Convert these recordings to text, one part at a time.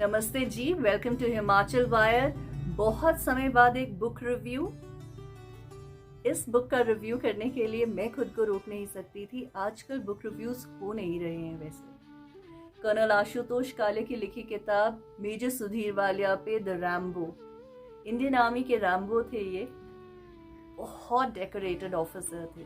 नमस्ते जी, welcome to Himachal wire. बहुत समय बाद एक बुक रिव्यू। इस बुक का रिव्यू करने के लिए मैं खुद को रोक नहीं सकती थी। आजकल बुक रिव्यूज हो नहीं रहे हैं। वैसे कर्नल आशुतोष काले की लिखी किताब मेजर सुधीर वालिया पे द रैम्बो। इंडियन आर्मी के रैम्बो थे ये। बहुत डेकोरेटेड ऑफिसर थे।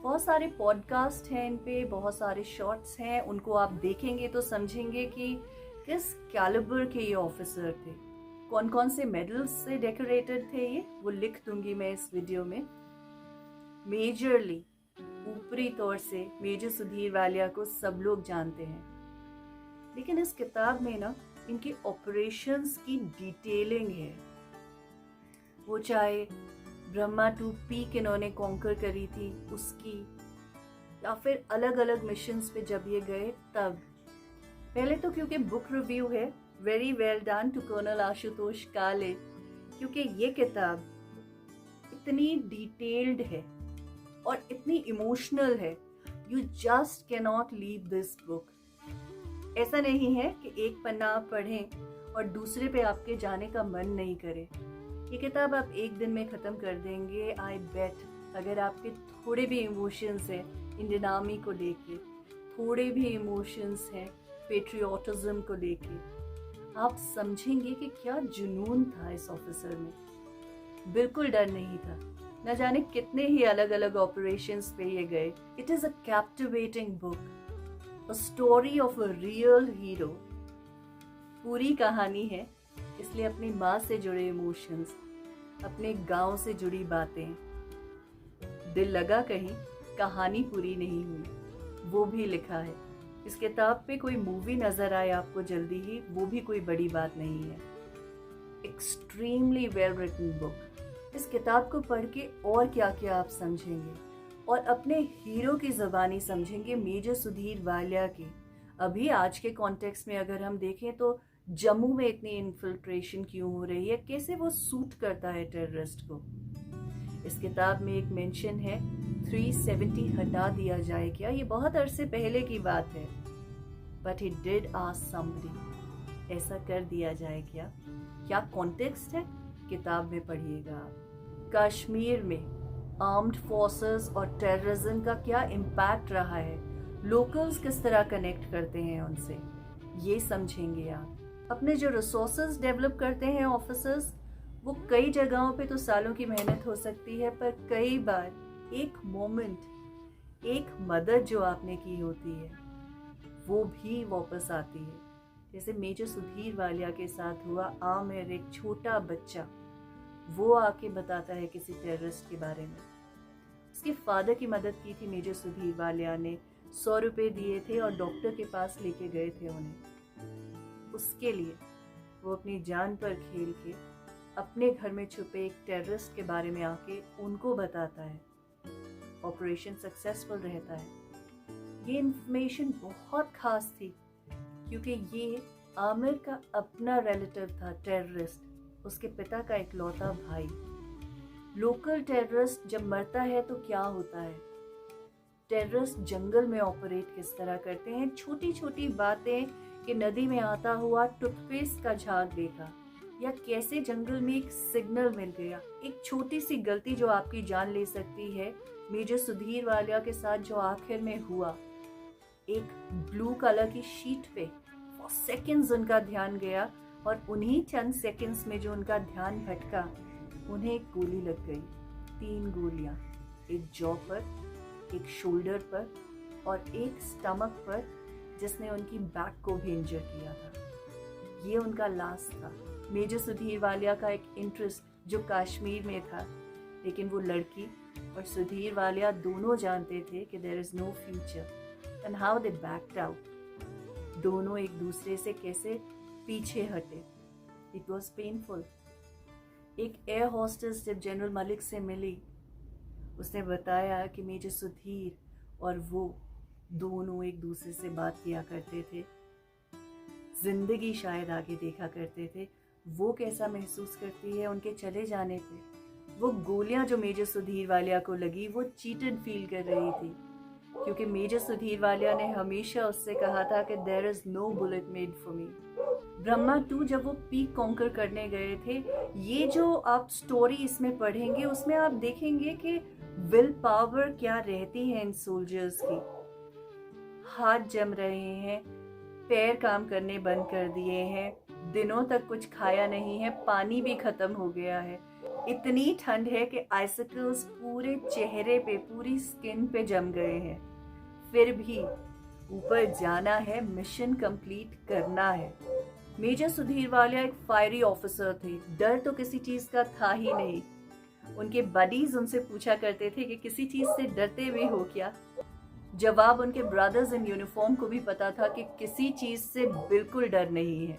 बहुत सारे पॉडकास्ट हैं इन पे, बहुत सारे शॉर्ट्स हैं। उनको आप देखेंगे तो समझेंगे कि किस कैलिबर के ये ऑफिसर थे, कौन कौन से मेडल्स से डेकोरेटेड थे ये, वो लिख दूंगी मैं इस वीडियो में। मेजरली ऊपरी तौर से मेजर सुधीर वालिया को सब लोग जानते हैं, लेकिन इस किताब में ना इनके ऑपरेशंस की डिटेलिंग है। वो चाहे ब्रह्मा 2 पीक इन्होंने कॉन्कर करी थी उसकी, या फिर अलग अलग मिशंस पे जब ये गए तब। पहले तो क्योंकि बुक रिव्यू है, very well done to colonel Ashutosh Kale, क्योंकि ये किताब इतनी डिटेल्ड है और इतनी इमोशनल है, you just can not leave this book. ऐसा नहीं है कि एक पन्ना आप पढ़ें और दूसरे पे आपके जाने का मन नहीं करे। ये किताब आप एक दिन में ख़त्म कर देंगे, आई बेट। अगर आपके थोड़े भी इमोशंस हैं इंडियन आर्मी को लेके, थोड़े भी इमोशंस हैं पेट्रियोटिज्म को लेके, आप समझेंगे कि क्या जुनून था इस ऑफिसर में। बिल्कुल डर नहीं था। न जाने कितने ही अलग अलग ऑपरेशंस पे ये गए। It is a captivating book, a story of a real hero. पूरी कहानी है, इसलिए अपनी माँ से जुड़े इमोशंस, अपने गांव से जुड़ी बातें। दिल लगा कहीं, कहानी पूरी नहीं हुई, वो भी लिखा है। इस किताब पे कोई मूवी नजर आए आपको जल्दी ही, वो भी कोई बड़ी बात नहीं है। Extremely well written book. इस किताब को पढ़ के और क्या क्या आप समझेंगे, और अपने हीरो की ज़बानी समझेंगे, मेजर सुधीर वालिया की। अभी आज के कॉन्टेक्स्ट में अगर हम देखें तो जम्मू में इतनी इन्फिल्ट्रेशन क्यों हो रही है, कैसे वो सूट करता है टेररिस्ट को। इस किताब में एक मेंशन है 370 हटा दिया जाए क्या। ये बहुत अरसे पहले की बात है, but he did ask somebody, ऐसा कर दिया जाए क्या। क्या कॉन्टेक्स्ट है, किताब में पढ़िएगा आप। कश्मीर में आर्म्ड फोर्सेस और टेररिज्म का क्या इम्पैक्ट रहा है, लोकल्स किस तरह कनेक्ट करते हैं उनसे, ये समझेंगे आप। अपने जो रिसोर्सेज डेवलप करते हैं ऑफिसर्स, वो कई जगहों पे तो सालों की मेहनत हो सकती है, पर कई बार एक मोमेंट, एक मदद जो आपने की होती है, वो भी वापस आती है। जैसे मेजर सुधीर वालिया के साथ हुआ। आमिर, एक छोटा बच्चा, वो आके बताता है किसी टेररिस्ट के बारे में। उसके फादर की मदद की थी मेजर सुधीर वालिया ने, 100 रुपये दिए थे और डॉक्टर के पास लेके गए थे उन्हें। उसके लिए वो अपनी जान पर खेल के अपने घर में छुपे एक टेररिस्ट के बारे में आके उनको बताता है। ऑपरेशन सक्सेसफुल रहता है। ये इंफॉर्मेशन बहुत खास थी, क्योंकि ये आमिर का अपना रिलेटिव था टेररिस्ट, उसके पिता का इकलौता भाई। लोकल टेररिस्ट जब मरता है तो क्या होता है, टेररिस्ट जंगल में ऑपरेट किस तरह करते हैं। छोटी छोटी बातें कि नदी में आता हुआ टूथपेस्ट का झाग देखा, या कैसे जंगल में एक सिग्नल मिल गया। एक छोटी सी गलती जो आपकी जान ले सकती है। मेजर सुधीर वालिया के साथ जो आखिर में हुआ, एक ब्लू कलर की शीट पे फॉर सेकंड्स उनका ध्यान गया, और उन्हीं चंद सेकंड्स में जो उनका ध्यान भटका, उन्हें एक गोली लग गई। 3 गोलियां, एक जॉ पर, एक शोल्डर पर और एक स्टमक पर, जिसने उनकी बैक को भी इंजर किया था। ये उनका लास्ट था। मेजर सुधीर वालिया का एक इंटरेस्ट जो कश्मीर में था, लेकिन वो लड़की और सुधीर वालिया दोनों जानते थे कि there is no future, and how they backed out. दोनों एक दूसरे से कैसे पीछे हटे। It was painful. एक एयर होस्टेस जब जनरल मलिक से मिली, उसने बताया कि मेजर सुधीर और वो दोनों एक दूसरे से बात किया करते थे, जिंदगी शायद आगे देखा करते थे। वो कैसा महसूस करती है उनके चले जाने पे। वो गोलियां जो मेजर सुधीर वालिया को लगी, वो चीटेड फील कर रही थी। क्योंकि मेजर सुधीर वालिया ने हमेशा उससे कहा था कि there is no bullet made for me. Brahma 2 जब वो पीक कॉन्कर करने गए थे, ये जो आप स्टोरी इसमें पढ़ेंगे उसमें आप देखेंगे कि विल पावर क्या रहती है इन सोल्जर्स की। हाथ जम रहे हैं, पैर काम करने बंद कर दिए हैं, दिनों तक कुछ खाया नहीं है, पानी भी खत्म हो गया है, इतनी ठंड है कि आइसिकल्स पूरे चेहरे पे, पूरी स्किन पे जम गए हैं, फिर भी ऊपर जाना है, मिशन कंप्लीट करना है। मेजर सुधीर वालिया एक फायरी ऑफिसर थे, डर तो किसी चीज का था ही नहीं। उनके बडीज उनसे पूछा करते थे कि किसी चीज से डरते हुए हो क्या। जवाब उनके ब्रदर्स इन यूनिफॉर्म को भी पता था कि किसी चीज से बिल्कुल डर नहीं है।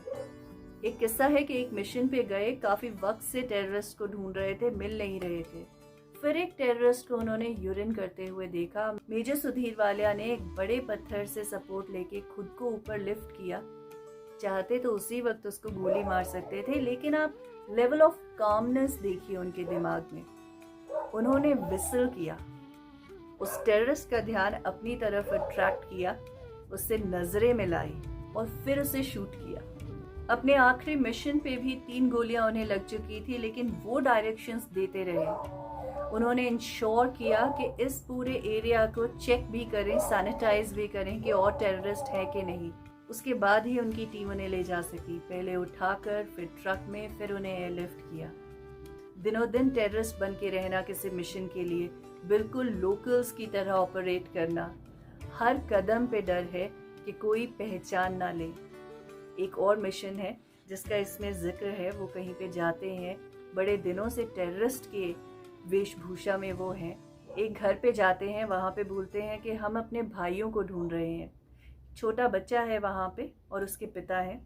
एक किस्सा है कि एक मिशन पे गए, काफी वक्त से टेररिस्ट को ढूंढ रहे थे, मिल नहीं रहे थे। फिर एक टेररिस्ट को उन्होंने यूरिन करते हुए देखा। मेजर सुधीर वालिया ने एक बड़े पत्थर से सपोर्ट लेके खुद को ऊपर लिफ्ट किया। चाहते तो उसी वक्त उसको गोली मार सकते थे, लेकिन आप लेवल ऑफ कामनेस देखिए उनके दिमाग में। उन्होंने विसल किया, उस टेररिस्ट का ध्यान अपनी तरफ अट्रैक्ट किया, उससे नजरें मिलाई और फिर उसे शूट किया। अपने आखिरी मिशन पे भी 3 गोलियां उन्हें लग चुकी थी, लेकिन वो डायरेक्शंस देते रहे। उन्होंने इंश्योर किया कि इस पूरे एरिया को चेक भी करें, सैनिटाइज भी करें कि और टेररिस्ट है कि नहीं। उसके बाद ही उनकी टीम उन्हें ले जा सकी, पहले उठाकर, फिर ट्रक में, फिर उन्हें एयरलिफ्ट किया। दिनों दिन टेररिस्ट बन के रहना किसी मिशन के लिए, बिल्कुल लोकल्स की तरह ऑपरेट करना, हर कदम पे डर है कि कोई पहचान ना ले। एक और मिशन है जिसका इसमें जिक्र है, वो कहीं पे जाते हैं, बड़े दिनों से टेररिस्ट के वेशभूषा में वो हैं, एक घर पे जाते हैं, वहाँ पे बोलते हैं कि हम अपने भाइयों को ढूंढ रहे हैं। छोटा बच्चा है वहाँ पे और उसके पिता हैं।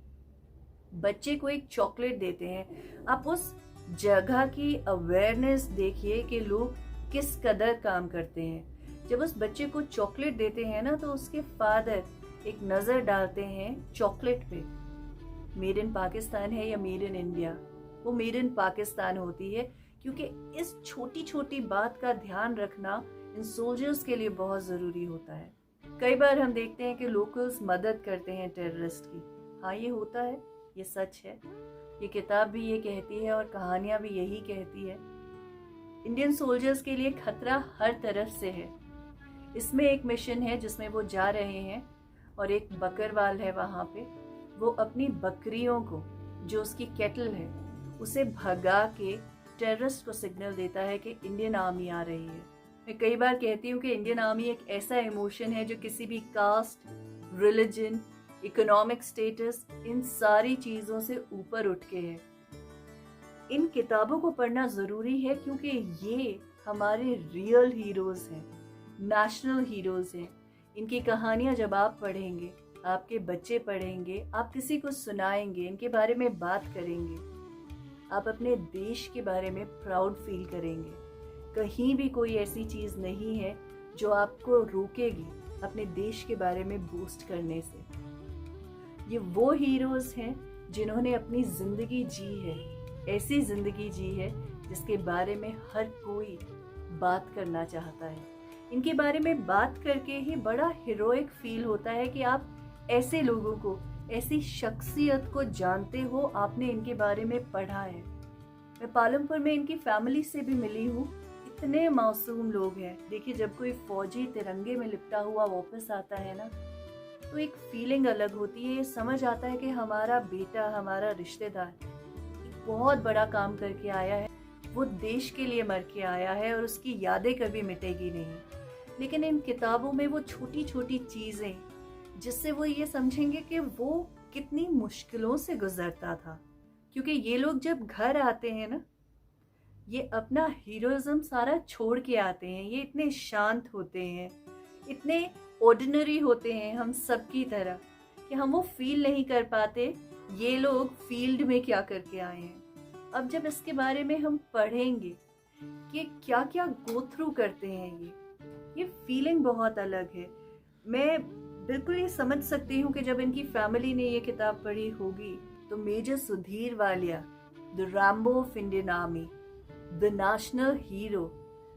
बच्चे को एक चॉकलेट देते हैं। आप उस जगह की अवेयरनेस देखिए कि लोग किस कदर काम करते हैं। जब उस बच्चे को चॉकलेट देते हैं ना, तो उसके फादर एक नजर डालते हैं चॉकलेट पे, मेड इन पाकिस्तान है या मेड इन इंडिया। वो मेड इन पाकिस्तान होती है, क्योंकि इस छोटी छोटी बात का ध्यान रखना इन सोल्जर्स के लिए बहुत जरूरी होता है। कई बार हम देखते हैं कि लोकल्स मदद करते हैं टेररिस्ट की। हाँ, ये होता है, ये सच है, ये किताब भी ये कहती है और कहानियां भी यही कहती है। इंडियन सोल्जर्स के लिए खतरा हर तरफ से है। इसमें एक मिशन है जिसमें वो जा रहे हैं और एक बकरवाल है वहाँ पे। वो अपनी बकरियों को, जो उसकी केटल है, उसे भगा के टेररिस्ट को सिग्नल देता है कि इंडियन आर्मी आ रही है। मैं कई बार कहती हूँ कि इंडियन आर्मी एक ऐसा इमोशन है जो किसी भी कास्ट, रिलीजन, इकोनॉमिक स्टेटस, इन सारी चीज़ों से ऊपर उठ के है। इन किताबों को पढ़ना ज़रूरी है क्योंकि ये हमारे रियल हीरोज़ हैं, नेशनल हीरोज़ हैं। इनकी कहानियाँ जब आप पढ़ेंगे, आपके बच्चे पढ़ेंगे, आप किसी को सुनाएंगे, इनके बारे में बात करेंगे, आप अपने देश के बारे में प्राउड फील करेंगे। कहीं भी कोई ऐसी चीज़ नहीं है जो आपको रोकेगी अपने देश के बारे में बूस्ट करने से। ये वो हीरोज़ हैं जिन्होंने अपनी ज़िंदगी जी है, ऐसी ज़िंदगी जी है जिसके बारे में हर कोई बात करना चाहता है। इनके बारे में बात करके ही बड़ा हीरोइक फील होता है कि आप ऐसे लोगों को, ऐसी शख्सियत को जानते हो, आपने इनके बारे में पढ़ा है। मैं पालमपुर में इनकी फैमिली से भी मिली हूँ। इतने मासूम लोग हैं। देखिए, जब कोई फौजी तिरंगे में लिपटा हुआ वापस आता है ना, तो एक फीलिंग अलग होती है। ये समझ आता है कि हमारा बेटा, हमारा रिश्तेदार एक बहुत बड़ा काम करके आया है, वो देश के लिए मर के आया है और उसकी यादें कभी मिटेगी नहीं। लेकिन इन किताबों में वो छोटी छोटी चीज़ें, जिससे वो ये समझेंगे कि वो कितनी मुश्किलों से गुजरता था। क्योंकि ये लोग जब घर आते हैं ना, ये अपना हीरोइज्म सारा छोड़ के आते हैं। ये इतने शांत होते हैं, इतने ऑर्डिनरी होते हैं हम सबकी तरह, कि हम वो फील नहीं कर पाते ये लोग फील्ड में क्या करके आए हैं। अब जब इसके बारे में हम पढ़ेंगे कि क्या क्या गो थ्रू करते हैं ये फीलिंग बहुत अलग है। मैं बिल्कुल ये समझ सकती हूँ कि जब इनकी फैमिली ने ये किताब पढ़ी होगी तो major Sudhir Walia, the Rambo of Indian Army, the national hero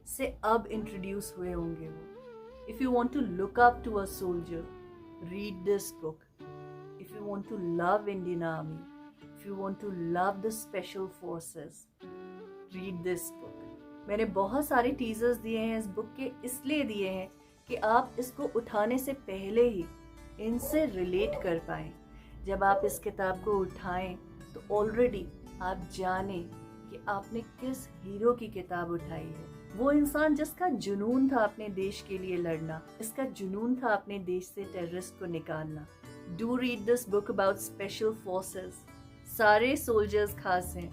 से अब इंट्रोड्यूस हुए होंगे वो। If you want to look up to a soldier, read this book. If you want to love Indian Army, if you want to love the Special Forces, read this book. मैंने बहुत सारे teasers दिए हैं इस book के, इसलिए दिए हैं कि आप इसको उठाने से पहले ही इनसे रिलेट कर पाएं। जब आप इस किताब को उठाएं तो ऑलरेडी आप जाने कि आपने किस हीरो की किताब उठाई है। वो इंसान जिसका जुनून था अपने देश के लिए लड़ना, इसका जुनून था अपने देश से टेररिस्ट को निकालना। Do read this book about special forces. सारे सोल्जर्स खास हैं,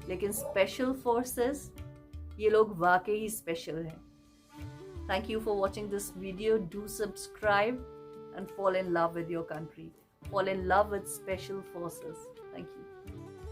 लेकिन स्पेशल फोर्सेस, ये लोग वाकई ही स्पेशल हैं। Thank you for watching this video. Do subscribe and fall in love with your country. Fall in love with special forces. Thank you.